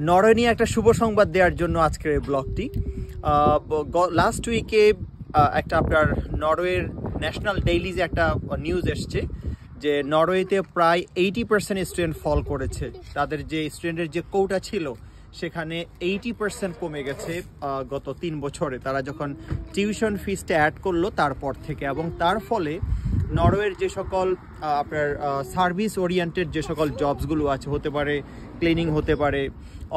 Norway নিয়ে একটা শুভ সংবাদ দেওয়ার জন্য আজকের এই ব্লগটি। লাস্ট উইকে একটা আপনার নরওয়ের ন্যাশনাল ডেইলিজে একটা নিউজ এসছে যে নরওয়েতে প্রায় 80% স্টুডেন্ট ফল করেছে। তাদের যে স্টুডেন্টের যে কোটা ছিল সেখানে 80% কমে গেছে গত 3 বছরে, তারা যখন টিউশন ফিসটা অ্যাড করলো তারপর থেকে। এবং তার ফলে নরওয়ের যে সকল আপনার সার্ভিস ওরিয়েন্টেড যে সকল জবসগুলো আছে, হতে পারে ক্লিনিং, হতে পারে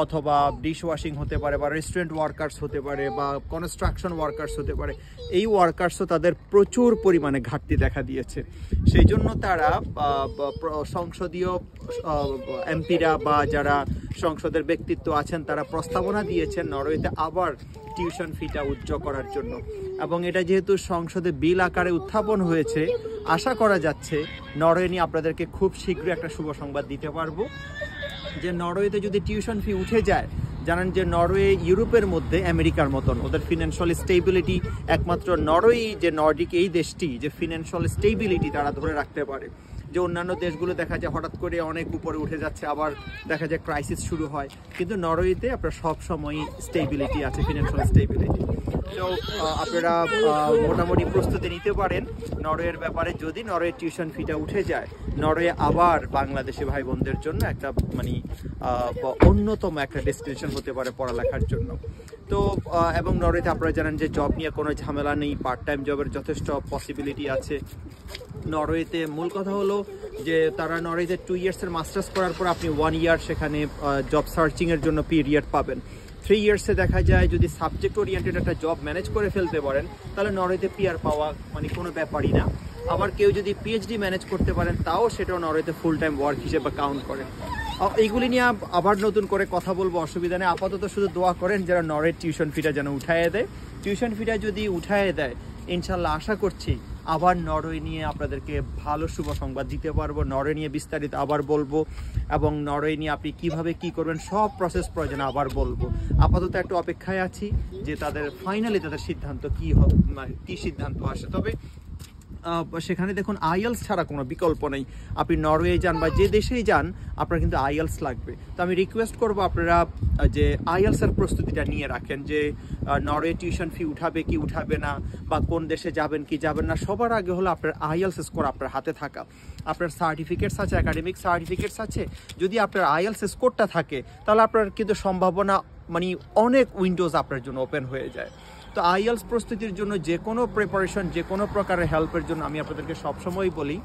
অথবা ডিশ ওয়াশিং হতে পারে, বা রেস্টুরেন্ট ওয়ার্কার্স হতে পারে, বা কনস্ট্রাকশন ওয়ার্কার্স হতে পারে, এই ওয়ার্কার্সও তাদের প্রচুর পরিমাণে ঘাটতি দেখা দিয়েছে। সেই জন্য তারা সংসদীয় এমপিরা বা যারা সংসদের ব্যক্তিত্ব আছেন তারা প্রস্তাবনা দিয়েছেন নরওয়েতে আবার টিউশন ফিটা উচ্চ করার জন্য। এবং এটা যেহেতু সংসদে বিল আকারে উত্থাপন হয়েছে, আশা করা যাচ্ছে নরওয়ে নিয়ে আপনাদেরকে খুব শীঘ্রই একটা শুভ সংবাদ দিতে পারবো যে নরওয়েতে যদি টিউশন ফি উঠে যায়, জানেন যে নরওয়ে ইউরোপের মধ্যে আমেরিকার মতন, ওদের ফিনান্সিয়াল স্টেবিলিটি একমাত্র নরওয়ে, যে নর্ডিক এই দেশটি যে ফিনান্সিয়াল স্টেবিলিটি তারা ধরে রাখতে পারে। যে অন্যান্য দেশগুলো দেখা যায় হঠাৎ করে অনেক উপরে উঠে যাচ্ছে, আবার দেখা যায় ক্রাইসিস শুরু হয়, কিন্তু নরওয়েতে আপনার সবসময়ই স্টেবিলিটি আছে, ফিনান্সিয়াল স্টেবিলিটি। তো আপনারা মোটামুটি প্রস্তুতি নিতে পারেন নরওয়ের ব্যাপারে। যদি নরওয়ের টিউশন ফিটা উঠে যায়, নরওয়ে আবার বাংলাদেশি ভাই বোনদের জন্য একটা অন্যতম একটা ডেস্টিনেশন হতে পারে পড়ালেখার জন্য। তো এবং নরওয়েতে আপনারা জানেন যে জব নিয়ে কোনো ঝামেলা নেই, পার্ট টাইম জবের যথেষ্ট পসিবিলিটি আছে নরওয়েতে। মূল কথা হলো যে তারা নরওয়েতে 2 ইয়ার্সের মাস্টার্স করার পর আপনি 1 ইয়ার সেখানে জব সার্চিংয়ের জন্য পিরিয়ড পাবেন। 3 ইয়ার্সে দেখা যায় যদি সাবজেক্ট ওরিয়েন্টেড একটা জব ম্যানেজ করে ফেলতে পারেন তাহলে নরওয়েতে পিআর পাওয়া কোনো ব্যাপারই না। আবার কেউ যদি পিএইচডি ম্যানেজ করতে পারেন তাও সেটাও নরওয়েতে ফুল টাইম ওয়ার্ক হিসেবে কাউন্ট করে। এইগুলি নিয়ে আবার নতুন করে কথা বলবো, অসুবিধা নেই। আপাতত শুধু দোয়া করেন যারা নরওয়ের টিউশন ফিটা যেন উঠাইয়ে দেয়। টিউশন ফিটা যদি উঠাইয়ে দেয়, ইনশাল্লাহ আশা করছি আবার নরওয়ে নিয়ে আপনাদেরকে ভালো শুভ সংবাদ দিতে পারবো। নরওয়ে নিয়ে বিস্তারিত আবার বলবো, এবং নরওয়ে নিয়ে আপনি কিভাবে কি করবেন সব প্রসেস প্রয়োজনে আবার বলবো। আপাতত একটু অপেক্ষায় আছি যে তাদের ফাইনালি তাদের সিদ্ধান্ত কি সিদ্ধান্ত আসে। তবে সেখানে দেখুন আইএলস ছাড়া কোনো বিকল্প নেই। আপনি নরওয়ে যান বা যে দেশেই যান, আপনার কিন্তু আইএলস লাগবে। তো আমি রিকোয়েস্ট করবো আপনারা যে আইএলসের প্রস্তুতিটা নিয়ে রাখেন, যে নরওয়ে টিউশন ফি উঠাবে কি উঠাবে না, বা কোন দেশে যাবেন কি যাবেন না। সবার আগে হলো আপনার আইএলস স্কোর আপনার হাতে থাকা। আপনার সার্টিফিকেটস আছে, একাডেমিক সার্টিফিকেটস আছে, যদি আপনার আইএলস স্কোরটা থাকে তাহলে আপনার কিন্তু সম্ভাবনা অনেক উইন্ডোজ আপনার জন্য ওপেন হয়ে যায়। তো আইএলস প্রস্তুতির জন্য যে কোনো প্রিপারেশন, যে কোনো প্রকারের হেল্পের জন্য আমি আপনাদেরকে সবসময় বলি,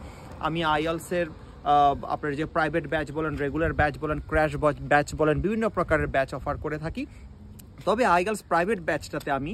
আমি আইএলসের আপনার যে প্রাইভেট ব্যাচ বলেন, রেগুলার ব্যাচ বলেন, ক্র্যাশ ব্যাচ বলেন, বিভিন্ন প্রকারের ব্যাচ অফার করে থাকি। তবে আইএলস প্রাইভেট ব্যাচটাতে আমি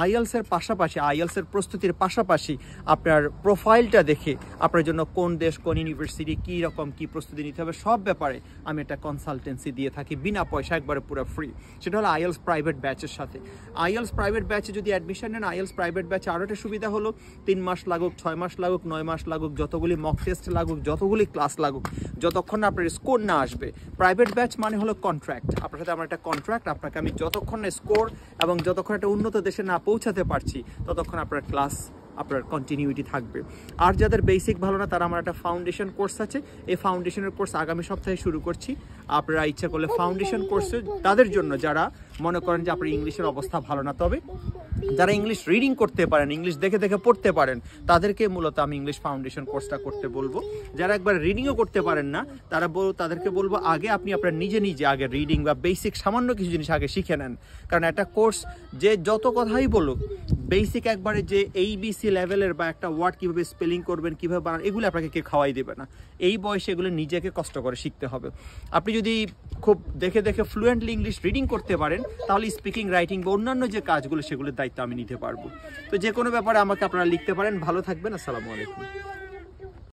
আইএলসের পাশাপাশি, আইএলসের প্রস্তুতির পাশাপাশি আপনার প্রোফাইলটা দেখে আপনার জন্য কোন দেশ, কোন ইউনিভার্সিটি, কী রকম কী প্রস্তুতি নিতে হবে সব ব্যাপারে আমি একটা কনসালটেন্সি দিয়ে থাকি বিনা পয়সা, একবারে পুরো ফ্রি। সেটা হলো আইএলস প্রাইভেট ব্যাচের সাথে। আইএলস প্রাইভেট ব্যাচে যদি অ্যাডমিশন নেন, আইএলস প্রাইভেট ব্যাচে আরও একটা সুবিধা হলো 3 মাস লাগুক, 6 মাস লাগুক, 9 মাস লাগুক, যতগুলি মক টেস্ট লাগুক, যতগুলি ক্লাস লাগুক, যতক্ষণ না আপনার স্কোর না আসবে। প্রাইভেট ব্যাচ মানে হলো কন্ট্রাক্ট, আপনার সাথে আমার একটা কন্ট্রাক্ট, আপনাকে আমি যতক্ষণ না স্কোর এবং যতক্ষণ একটা উন্নত দেশে না পৌঁছাতে পারছি ততক্ষণ আপনার ক্লাস, আপনার কন্টিনিউটি থাকবে। আর যাদের বেসিক ভালো না, তারা আমার একটা ফাউন্ডেশন কোর্স আছে, এই ফাউন্ডেশনের কোর্স আগামী সপ্তাহে শুরু করছি। আপনারা ইচ্ছা করলে ফাউন্ডেশন কোর্সে তাদের জন্য যারা মনে করেন যে আপনার ইংলিশের অবস্থা ভালো না, তবে যারা ইংলিশ রিডিং করতে পারেন, ইংলিশ দেখে দেখে পড়তে পারেন, তাদেরকে মূলত আমি ইংলিশ ফাউন্ডেশন কোর্সটা করতে বলবো। যারা একবার রিডিংও করতে পারেন না, তাদেরকে বলবো আগে আপনি আপনার নিজে আগে রিডিং বা বেসিক সামান্য কিছু জিনিস আগে শিখে নেন। কারণ একটা কোর্স যে যত কথাই বলুক, বেসিক একবারে যে ABC লেভেলের বা একটা ওয়ার্ড কীভাবে স্পেলিং করবেন, কীভাবে বানান, এগুলো আপনাকে কেউ খাওয়াই দেবে না। এই বয়সে এগুলো নিজেকে কষ্ট করে শিখতে হবে। আপনি যদি খুব দেখে দেখে ফ্লুয়েন্টলি ইংলিশ রিডিং করতে পারেন, তাহলে স্পিকিং, রাইটিং বা অন্যান্য যে কাজগুলো সেগুলোর দায়িত্ব আমি নিতে পারবো। তো যে কোনো ব্যাপারে আমাকে আপনারা লিখতে পারেন। ভালো থাকবেন। আসসালামু আলাইকুম।